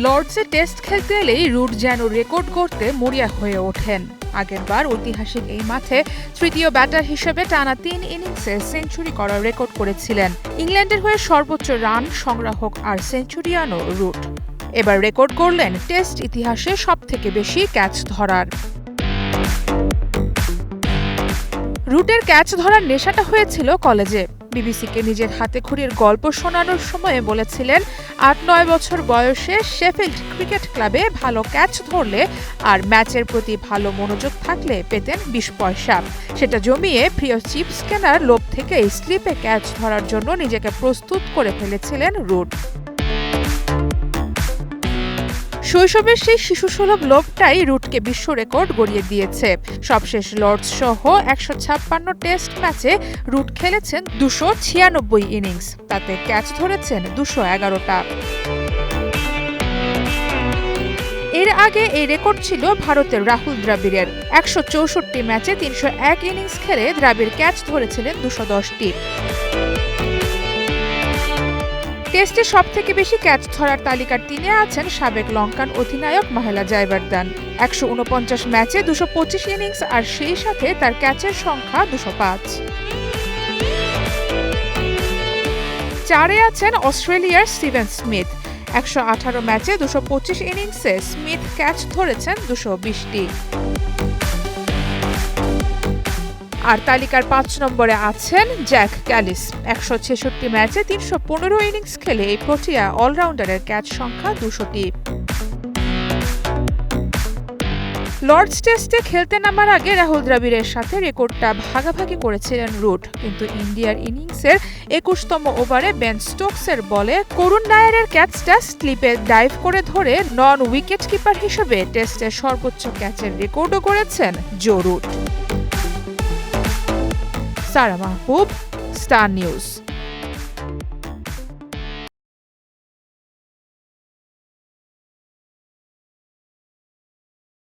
লর্ডসে test খেলতে এলেই root যেন রেকর্ড গড়তে মরিয়া হয়ে ওঠেন। আগেরবার ঐতিহাসিক এই মাঠে তৃতীয় ব্যাটার হিসেবে টানা ৩ ইনিংসে সেঞ্চুরি করার রেকর্ড করেছিলেন। ইংল্যান্ডের হয়ে সর্বোচ্চ রান সংগ্রাহক আর সেঞ্চুরিয়ানও রুট। এবার রেকর্ড গড়লেন টেস্ট ইতিহাসে সবথেকে বেশি ক্যাচ ধরার। রুটের ক্যাচ ধরার নেশাটা হয়েছিল কলেজে। বিবিসিকে নিজের হাতেখড়ির গল্প শোনানোর সময়ে বলেছিলেন ৮-৯ বছর বয়সে শেফিল্ড ক্রিকেট ক্লাবে ভালো ক্যাচ ধরলে আর ম্যাচের প্রতি ভালো মনোযোগ থাকলে পেতেন ২০ পয়সা। সেটা জমিয়ে প্রিয় চিপস কেনার লোভ থেকেই স্লিপে ক্যাচ ধরার জন্য নিজেকে প্রস্তুত করে ফেলেছিলেন রুট। শৈশবের সেই শিশুসুলভ লোভটাই রুটকে বিশ্ব রেকর্ড গড়িয়ে দিয়েছে। সবশেষ লর্ডস সহ ১৫৬ টেস্ট ম্যাচে রুট খেলেছেন ২৯৬ ইনিংস, তাতে ক্যাচ ধরেছেন ২১১টা। এর আগে এই রেকর্ড ছিল ভারতের রাহুল দ্রাবিড়ের। ১৬৪ ম্যাচে ৩০১ ইনিংস খেলে দ্রাবিড় ক্যাচ ধরেছিলেন ২১০টি। টেস্টে সবথেকে বেশি ক্যাচ ধরার তালিকার ৩-এ আছেন সাবেক লঙ্কান অধিনায়ক মাহেলা জয়বর্ধনে। ১৪৯ ম্যাচে ২২৫ ইনিংস আর সেই সাথে তার ক্যাচের সংখ্যা ২০৫। ৪-এ আছেন অস্ট্রেলিয়ার স্টিভেন স্মিথ। ১১৮ ম্যাচে ২২৫ ইনিংসে স্মিথ ক্যাচ ধরেছেন ২২০টি। আর তালিকার ৫ নম্বরে আছেন জ্যাক ক্যালিস। ১৬৬ ম্যাচে ৩১৫ ইনিংস খেলে এই প্রোটিয়া অলরাউন্ডারের ক্যাচ সংখ্যা ২০০টি। লর্ডস টেস্টে খেলতে নামার আগে রাহুল দ্রাবিড়ের সাথে রেকর্ডটা ভাগাভাগি করেছিলেন রুট, কিন্তু ইন্ডিয়ার ইনিংসের ২১তম ওভারে বেন স্টোকসের বলে করুণ নায়ারের ক্যাচটা স্লিপে ডাইভ করে ধরে নন উইকেট কিপার হিসেবে টেস্টের সর্বোচ্চ ক্যাচের রেকর্ডও গড়েছেন জো রুট। সারা মাহবুব, স্টার নিউজ।